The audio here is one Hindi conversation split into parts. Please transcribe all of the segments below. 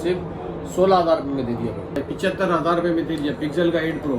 सिर्फ 16,000 रुपये में दे दिया भाई। 75,000 रुपये में दे दिया पिक्सल का 8 प्रो।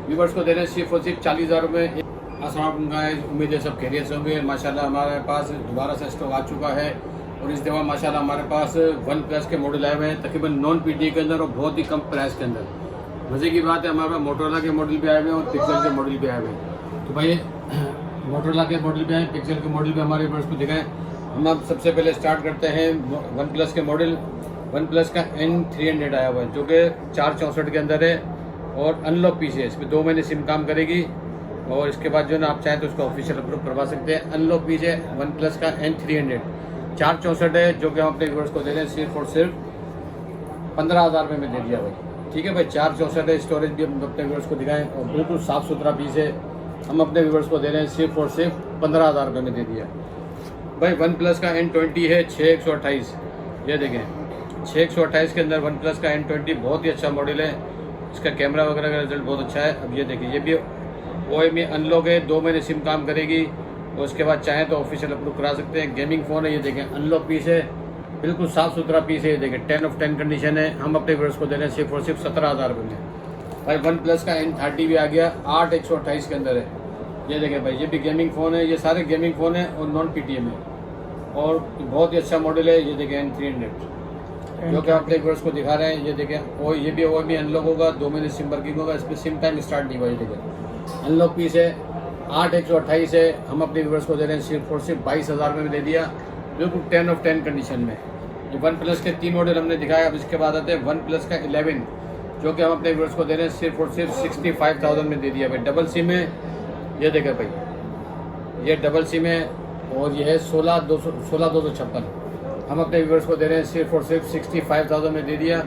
व्यूवर्स को दे रहे हैं सिर्फ और सिर्फ 40,000 रुपये। उम्मीद है सब खैरियत से होंगे। माशाल्लाह हमारे पास दोबारा से स्टॉक आ चुका है और इस दफ़ा माशाल्लाह हमारे पास वन प्लस के मॉडल आए हुए हैं तकरीबन नॉन पीटी के अंदर और बहुत ही कम प्राइस के अंदर। मज़े की बात है हमारे पास मोटरोला के मॉडल भी आए हुए हैं और पिक्सल के मॉडल भी आए हुए हैं। तो भाई मोटरोला के मॉडल भी आए, पिक्सल के मॉडल भी हमारे व्यूअर्स को दिखाएं। हम अब सबसे पहले स्टार्ट करते हैं वन प्लस के मॉडल। वन प्लस का N300 आया हुआ है जो कि 464 के अंदर है और अनलॉक पीस है। इसमें 2 महीने सिम काम करेगी और इसके बाद जो ना आप चाहें तो उसको ऑफिशियल अप्रूव करवा सकते हैं। अनलॉक पीस है वन प्लस का N300 464 है जो कि हम अपने व्यूअर्स को दे रहे हैं सिर्फ और सिर्फ 15,000 रुपये में दे दिया भाई। ठीक है भाई, 464 है। स्टोरेज भी हम अपने व्यूअर्स को दिखाएं और बिल्कुल साफ़ सुथरा पीस है। हम अपने व्यूअर्स को दे रहे हैं सिर्फ और सिर्फ 15,000 रुपये में दे दिया भाई। वन प्लस का N20 है 6128, ये देखें 6128 के अंदर वन प्लस का N20 बहुत ही अच्छा मॉडल है। इसका कैमरा वगैरह का रिजल्ट बहुत अच्छा है। अब ये देखिए ये भी OEM अनलॉक है, 2 महीने सिम काम करेगी और उसके बाद चाहें तो ऑफिशियल अप्रूव करा सकते हैं। गेमिंग फ़ोन है, ये देखें अनलॉक पीस है, बिल्कुल साफ़ सुथरा पीस है। ये देखें 10 of 10 कंडीशन है। हम अपने व्यूअर्स को दे रहे हैं सिर्फ और सिर्फ 17,000 रुपये में भाई। वन प्लस का N30 भी आ गया 8128 के अंदर है। ये देखें भाई ये भी गेमिंग फ़ोन है, ये सारे गेमिंग फ़ोन है और नॉन PTM है और बहुत ही अच्छा मॉडल है। ये देखें N300 जो कि आप अपने व्यूअर्स को दिखा रहे हैं। ये देखें और ये भी OEM अनलॉक होगा, 2 महीने सिम वर्किंग होगा। इस पर सिम टाइम स्टार्ट नहीं हुआ। ये देखें अनलॉक पीस है 8128 है। हम अपने व्यूअर्स को दे रहे हैं सिर्फ और सिर्फ 22,000 रुपये में दे दिया, बिल्कुल 10 of 10 कंडीशन में। ये वन प्लस के 3 मॉडल हमने दिखाया। अब इसके बाद आते हैं वन प्लस का 11 जो कि हम अपने व्यूअर्स को दे रहे हैं सिर्फ और सिर्फ 65,000 में दे दिया भाई। डबल सिम है, ये देखें भाई ये डबल सिम है और ये है 16,256। हम अपने व्यूअर्स को दे रहे हैं सिर्फ और सिर्फ 65,000 में दे दिया,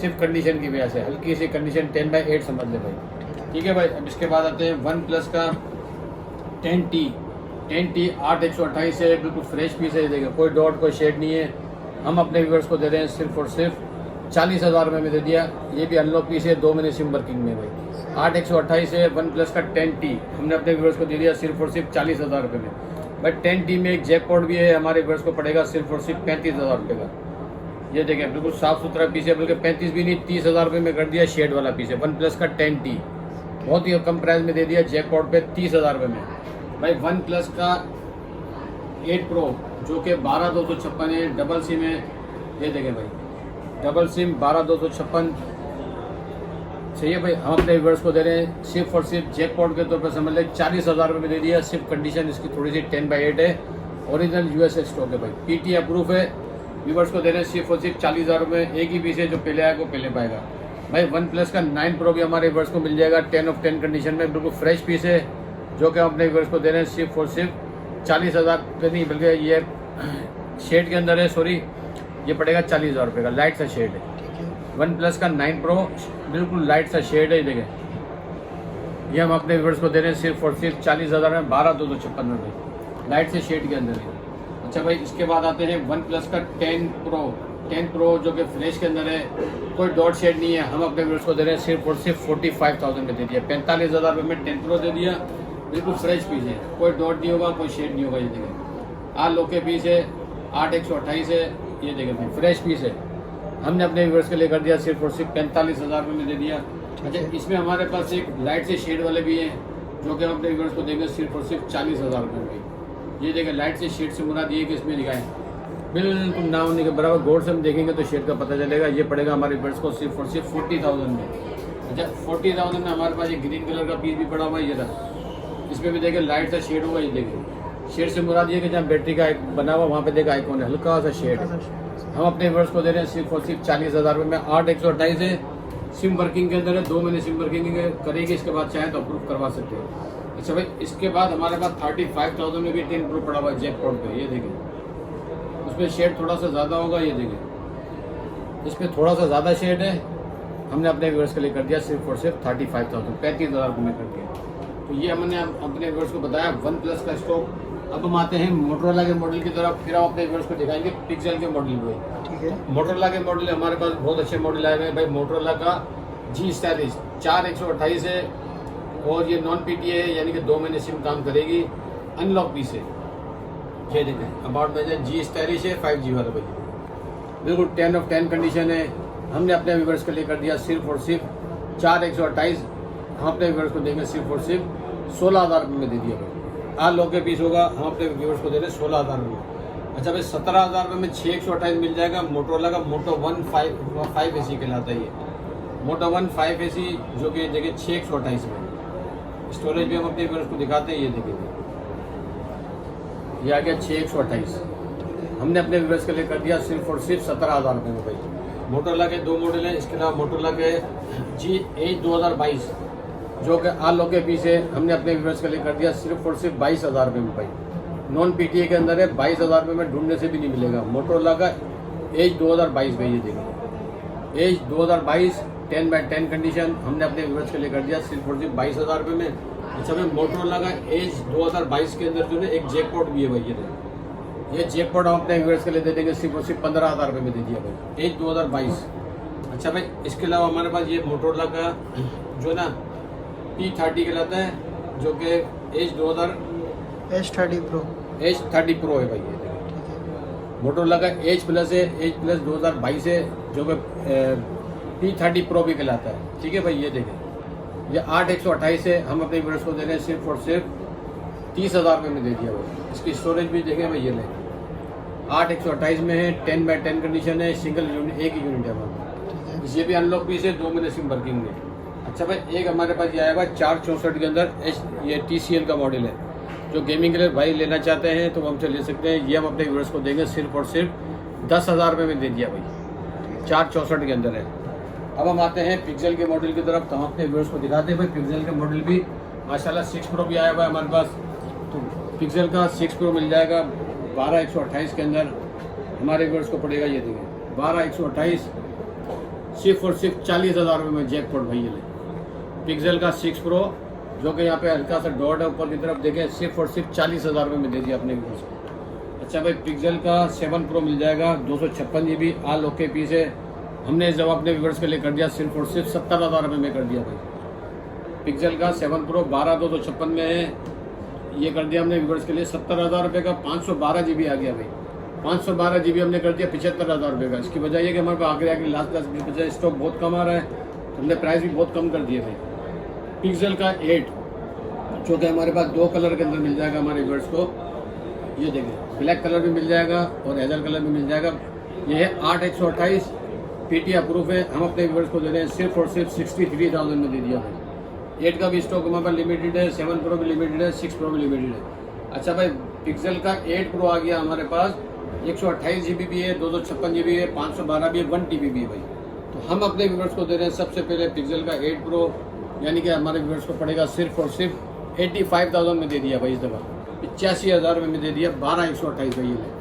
सिर्फ कंडीशन की वजह से। हल्की सी कंडीशन 10/8 समझ ले भाई। ठीक है भाई। अब इसके बाद आते हैं वन प्लस का 10T 8128 है, बिल्कुल फ्रेश पीस है। ये देखें कोई डॉट कोई शेड नहीं है। हम अपने व्यूअर्स को दे रहे हैं सिर्फ और सिर्फ 40,000 रुपये में दे दिया। ये भी अनलॉक पीस है, 2 महीने सिम वर्किंग में भाई। 8128 है वन प्लस का 10T। हमने अपने व्यूअर्स को दे दिया सिर्फ और सिर्फ 40,000 रुपये में भाई। 10T में एक जैकपॉट भी है, हमारे व्यूअर्स को पड़ेगा सिर्फ और सिर्फ 35,000 रुपये का। ये देखें बिल्कुल साफ़ सुथरा पीस है, बल्कि 35 भी नहीं 30,000 रुपये में कर दिया। शेड वाला पीस है वन प्लस का 10T, बहुत ही कम प्राइस में दे दिया जैकपॉट पे 30,000 रुपये में भाई। वन प्लस का 8 प्रो जो कि 12,256 है, डबल सिम है। ये देखें भाई डबल सिम 12,256 चाहिए भाई। हम अपने व्यूअर्स को दे रहे हैं सिर्फ और सिर्फ जैकपॉट के तौर पर समझ लें 40,000 रुपये में दे दिया। सिर्फ कंडीशन इसकी थोड़ी सी 10/8 है, ओरिजिनल USA स्टॉक है भाई। PT अप्रूव है। व्यूअर्स को दे रहे हैं सिर्फ और सिर्फ 40,000 रुपये। एक ही पीस है, जो पहले आएगा वो पहले पाएगा भाई। वन प्लस का 9 प्रो भी हमारे व्यूअर्स को मिल जाएगा 10 of 10 कंडीशन में, बिल्कुल फ्रेश पीस है जो कि हम अपने व्यूअर्स को दे रहे हैं सिर्फ और सिर्फ 40,000 रुपये नहीं, बल्कि ये शेड के अंदर है, सॉरी ये पड़ेगा 40,000 रुपये का। लाइट सा शेड है वन प्लस का 9 प्रो, बिल्कुल लाइट सा शेड है। ये देखें ये हम अपने व्यूअर्स को दे रहे हैं सिर्फ और सिर्फ 40,000 में 12,256 रुपये लाइट से शेड के अंदर है। अच्छा भाई इसके बाद आते हैं वन प्लस का 10 प्रो जो कि फ्लैश के अंदर है, कोई डॉट शेड नहीं है। हम अपने व्यूअर्स को दे रहे हैं सिर्फ और सिर्फ 45,000 में दे दिया। 45,000 रुपये में 10 प्रो दे दिया, बिल्कुल फ्रेश पीस है, कोई डॉट नहीं होगा, कोई शेड नहीं होगा। ये देखें आल लोके पीस है, 8128 है। ये देखें भाई फ्रेश पीस है। हमने अपने व्यूअर्स के लिए कर दिया सिर्फ और सिर्फ 45,000 रुपये में दे दिया। अच्छा इसमें हमारे पास एक लाइट से शेड वाले भी हैं जो कि हम अपने व्यूअर्स को देंगे सिर्फ और सिर्फ 40,000 रुपये में। ये देखें लाइट से शेड से मुराद ये कि इसमें दिखाएं बिल्कुल ना होने के बराबर। गौर से हम देखेंगे तो शेड का पता चलेगा। ये पड़ेगा हमारे व्यूअर्स को सिर्फ और सिर्फ 40,000 में। अच्छा 40,000 में हमारे पास ये ग्रीन कलर का पीस भी पड़ा हुआ है। ये रहा, इसमें भी देखें लाइट सा शेड होगा। ये देखें शेड से मुराद ये कि जहाँ बैटरी का बना हुआ वहाँ पे देखा आइकॉन है, हल्का सा शेड। हम अपने व्यूअर्स को दे रहे हैं सिर्फ और सिर्फ 40,000 रुपये में। 8128 है, सिम वर्किंग के अंदर है, 2 महीने सिम वर्किंग करेगी। इसके बाद चाहें तो अप्रूव करवा सकते हैं। अच्छा भाई इसके बाद हमारे पास 35,000 में भी 10 प्रो पड़ा हुआ है जैकपॉट पे। ये देखें उसमें शेड थोड़ा सा ज़्यादा होगा। ये देखें इसमें थोड़ा सा ज़्यादा शेड है। हमने अपने व्यूअर्स के लिए कर दिया सिर्फ और सिर्फ 35,000 35,000 रुपये में कर दिया। तो ये हमने अपने व्यूअर्स को बताया वन प्लस का स्टॉक। अब हम आते हैं मोटरोला के मॉडल की तरफ, फिर हम अपने व्यूअर्स को दिखाएंगे पिक्सल के मॉडल को। ठीक है मोटरोला के मॉडल हमारे पास बहुत अच्छे मॉडल आए हुए हैं भाई। मोटरोला का G47 4128 है और ये नॉन PTA है, यानी कि 2 महीने सिम काम करेगी। अनलॉक पीस है। ये देखें अबाउट में G47 है 5G वाला भाई, बिल्कुल 10 of 10 कंडीशन है। हमने अपने व्यूवर्स के लिए कर दिया सिर्फ और सिर्फ 4,128। हम अपने व्यूवर्स को देंगे सिर्फ और सिर्फ 16,000 रुपये में दे दिया भाई। आज लोग के पीस होगा, हम अपने व्यूवर्स को दे रहे 16,000 रुपये। अच्छा भाई 17,000 रुपये में 6,128 मिल जाएगा। मोटोरोला का मोटो 1 5 AC कहलाता है ये, मोटो 1 5 AC, जो कि देखिए 6,128 में। स्टोरेज भी हम अपने व्यूवर्स को दिखाते हैं, ये देखिए ये आ गया 6,128। हमने अपने व्यूवर्स के लिए कर दिया सिर्फ और सिर्फ 17,000 रुपये में भाई। मोटोरोला के 2 मॉडल हैं, इसके अलावा मोटोरोला के G8 2022 जो कि आल लोग के पीस है, हमने अपने व्यूवर्स के लिए कर दिया सिर्फ और सिर्फ 22,000 रुपये में भाई। नॉन PTA के अंदर है, 22,000 रुपये में ढूंढने से भी नहीं मिलेगा। मोटोरोला का एज 2022 भाई, ये देखिए एज 2022 10/10 कंडीशन, हमने अपने व्यूवर्स के लिए कर दिया सिर्फ और सिर्फ 22,000 रुपये में। अच्छा भाई मोटोरोला का एज 2022 के अंदर जो है एक जैकपॉट भी है भाई, ये जैकपॉट हम अपने व्यूवर्स के लिए दे देंगे सिर्फ और सिर्फ 15,000 रुपये में दे दिया भाई, एज 2022। अच्छा भाई इसके अलावा हमारे पास ये मोटोरोला का जो ना P30 कहलाता है, जो कि एज 30 प्रो है भाई। ये देखिए मोटोरोला का एज प्लस है, एज प्लस 2022 है, जो कि P30 प्रो भी कहलाता है। ठीक है भाई, ये देखें ये 8,128 है। हम अपने व्यूअर्स को दे रहे हैं सिर्फ और सिर्फ 30,000 रुपये में दे दिया भाई। इसकी स्टोरेज भी देखें भाई, ये लें 8,128 में है, 10/10 कंडीशन है, सिंगल यूनिट, एक ही यूनिट है हमारा। ये भी अनलॉक पीस है, 2 महीने सिम वर्किंग में। अच्छा भाई एक हमारे पास ये आया हुआ 464 के अंदर ये TCL का मॉडल है, जो गेमिंग के लिए भाई लेना चाहते हैं तो हमसे ले सकते हैं। ये हम अपने व्यूअर्स को देंगे सिर्फ और सिर्फ 10,000 रुपये में दे दिया भाई, 464 के अंदर है। अब हम आते हैं पिक्सल के मॉडल की तरफ, तो हम अपने व्यूअर्स को दिखाते हैं भाई। पिक्सल के मॉडल भी माशाल्लाह 6 प्रो भी आया हुआ है हमारे पास, तो पिक्सल का 6 प्रो मिल जाएगा 12,128 के अंदर। हमारे व्यूअर्स को पड़ेगा, ये देखें 12,128 सिर्फ और सिर्फ 40,000 रुपये में जैकपॉट भाई। ये पिक्सल का 6 प्रो जो कि यहाँ पे हल्का सा डॉट है ऊपर की तरफ, देखें सिर्फ और सिर्फ 40,000 रुपये में दे दिया अपने व्यूअर्स को। अच्छा भाई पिक्सल का 7 प्रो मिल जाएगा 256 GB, आल ओके पीस है। हमने जब अपने व्यूअर्स के लिए कर दिया सिर्फ और सिर्फ 70,000 रुपये में कर दिया भाई। पिक्सल का 7 प्रो 12,256 में है, ये कर दिया हमने व्यूअर्स के लिए 70,000 रुपये का। 512 GB आ गया भाई, 512 GB हमने कर दिया 75,000 रुपये का। इसकी वजह ये कि हमारे पास आगे लास्ट 10-20% स्टॉक बहुत कम आ रहा है, तो हमने प्राइस भी बहुत कम कर दिए भाई। पिक्सल का 8 जो कि हमारे पास 2 कलर के अंदर मिल जाएगा हमारे व्यूअर्स को, ये देखें ब्लैक कलर भी मिल जाएगा और हेजल कलर भी मिल जाएगा। ये है 8,128 PT अप्रूव है। हम अपने व्यूअर्स को दे रहे हैं सिर्फ और सिर्फ 63,000 में दे दिया भाई। 8 का भी स्टॉक हमारे पास लिमिटेड है, 7 प्रो भी लिमिटेड है, 6 प्रो भी लिमिटेड है। अच्छा भाई पिक्सल का 8 प्रो आ गया हमारे पास, 128 GB भी है, 256 GB है, 512 भी है, 1 TB भी है भाई। तो हम अपने व्यूअर्स को दे रहे हैं सबसे पहले पिक्सल का 8 प्रो, यानी कि हमारे व्यूअर्स को पड़ेगा सिर्फ और सिर्फ 85,000 में दे दिया भाई। इस दफ़ा 85,000 रुपये में दे दिया, 12,128 भाई। ये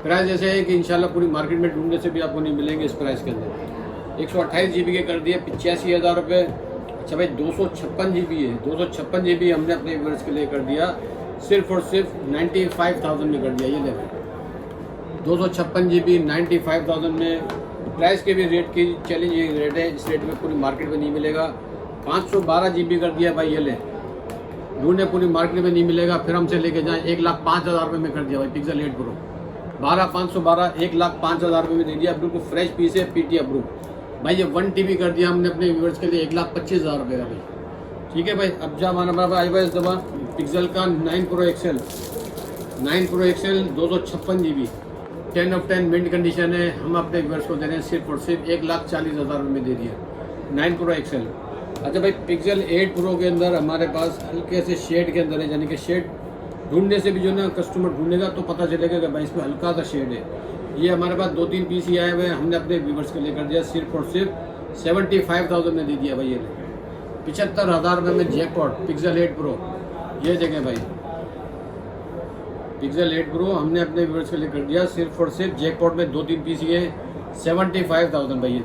प्राइस ऐसे है कि इंशाल्लाह पूरी मार्केट में ढूंढने से भी आपको नहीं मिलेंगे इस प्राइस के अंदर। 128 GB के कर दिए 85,000 रुपये। अच्छा भाई 256 GB है, 256 GB हमने अपने व्यूअर्स के लिए कर दिया सिर्फ और सिर्फ 95,000 में कर दिया। ये देखें 256 GB 95,000 में। प्राइस के भी रेट की चैलेंजिंग रेट है, इस रेट में पूरी मार्केट में नहीं मिलेगा। 512 GB कर दिया भाई, ये ले ढूंढने पूरी मार्केट में नहीं मिलेगा। फिर हमसे लेके जाएं 1,05,000 रुपये में कर दिया भाई पिक्सल 8 प्रो, 12,512 1,05,000 रुपये में दे दिया। बिल्कुल फ्रेश पीस है, PT अप्रूव भाई। ये 1 TB कर दिया हमने अपने व्यूअर्स के लिए 1,25,000 रुपये का भाई। ठीक है भाई। अब जब हमारा पास आई हुआ इस दफ़ा पिक्सल का 9 Pro XL 256 GB 10 of 10 mint condition है। हम अपने व्यूअर्स को दे रहे हैं सिर्फ और सिर्फ 1,40,000 रुपये में दे दिया 9 Pro XL। अच्छा भाई पिक्सल 8 प्रो के अंदर हमारे पास हल्के से शेड के अंदर है, यानी कि शेड ढूंढने से भी जो ना कस्टमर ढूंढेगा तो पता चलेगा कि भाई इसमें हल्का सा शेड है। ये हमारे पास 2-3 पीस ही आए हुए हैं, हमने अपने व्यूअर्स के लिए कर दिया सिर्फ और सिर्फ 75,000 में दे दिया भाई। ये 75,000 रुपये में जैकपॉट पिक्सल 8 प्रो। ये देखें भाई पिक्सल 8 प्रो हमने अपने व्यूअर्स के लिए कर दिया सिर्फ और सिर्फ जैकपॉट में 2-3 पीस ही है 75,000 भाई।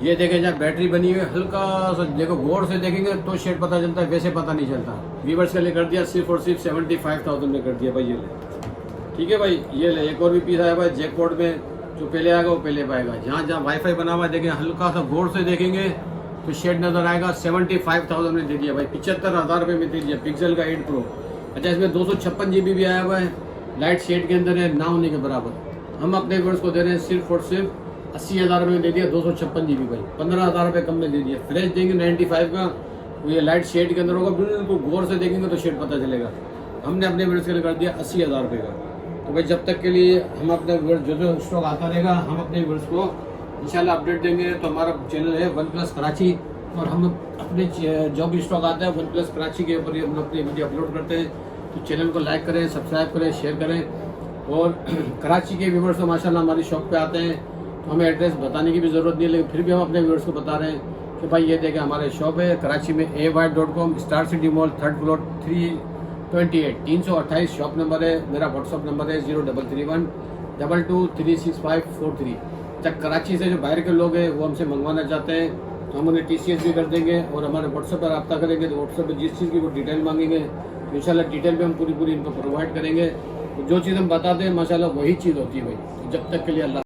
ये देखें जहाँ बैटरी बनी हुई है, हल्का सा देखो गौर से देखेंगे तो शेड पता चलता है, वैसे पता नहीं चलता। व्यूअर्स के लिए कर दिया सिर्फ और सिर्फ 75,000 में कर दिया भाई। ये ले ठीक है भाई। ये ले एक और भी पीस आया भाई जैकपॉट में, जो पहले आएगा वो पहले पाएगा। जहाँ जहाँ वाईफाई बना हुआ है देखें, हल्का सा गौर से देखेंगे तो शेड नजर आएगा। 75,000 में दे दिया भाई, 75,000 रुपये में दे दिया पिक्सल का 8 प्रो। अच्छा इसमें 256 GB भी आया हुआ है, लाइट शेड के अंदर है, ना होने के बराबर। हम अपने व्यूअर्स को दे रहे हैं सिर्फ और सिर्फ 80,000 रुपये में दे दिया 256 GB भाई, 15,000 रुपये कम में दे दिया। फ्लैश देंगे 95 का, ये लाइट शेड के अंदर होगा, बिल्कुल गौर से देखेंगे तो शेड पता चलेगा। हमने अपने व्यूअर्स के लिए कर दिया 80,000 रुपये का। तो भाई जब तक के लिए हम अपने व्यूअर्स जो स्टॉक आता रहेगा हम अपने व्यूअर्स को इंशाल्लाह अपडेट देंगे। तो हमारा चैनल है वन प्लस कराची, और हम अपने जो भी स्टॉक आता है वन प्लस कराची के ऊपर हम अपनी वीडियो अपलोड करते हैं। तो चैनल को लाइक करें, सब्सक्राइब करें, शेयर करें। और कराची के व्यूअर्स तो माशाल्लाह हमारी शॉप पे आते हैं, तो हमें एड्रेस बताने की भी ज़रूरत नहीं है, लेकिन फिर भी हम अपने व्यूअर्स को बता रहे हैं कि भाई ये देखें हमारे शॉप है कराची में ay.com, star city mall, 3rd floor, 328 328 shop number है। मेरा व्हाट्सअप नंबर है 0331 22 36543। तक कराची से जो बाहर के लोग हैं वो हमसे मंगवाना चाहते हैं तो हम उन्हें TCS भी कर देंगे, और हमारे व्हाट्सएप पर रब्ता करेंगे तो व्हाट्सएप पर जिस चीज़ की वो डिटेल मांगेंगे तो इंशाल्लाह डिटेल पे हम पूरी इनको प्रोवाइड करेंगे। तो जो चीज़ हम बताते हैं माशाल्लाह वही चीज़ होती है भाई। तो जब तक के लिए अल्लाह।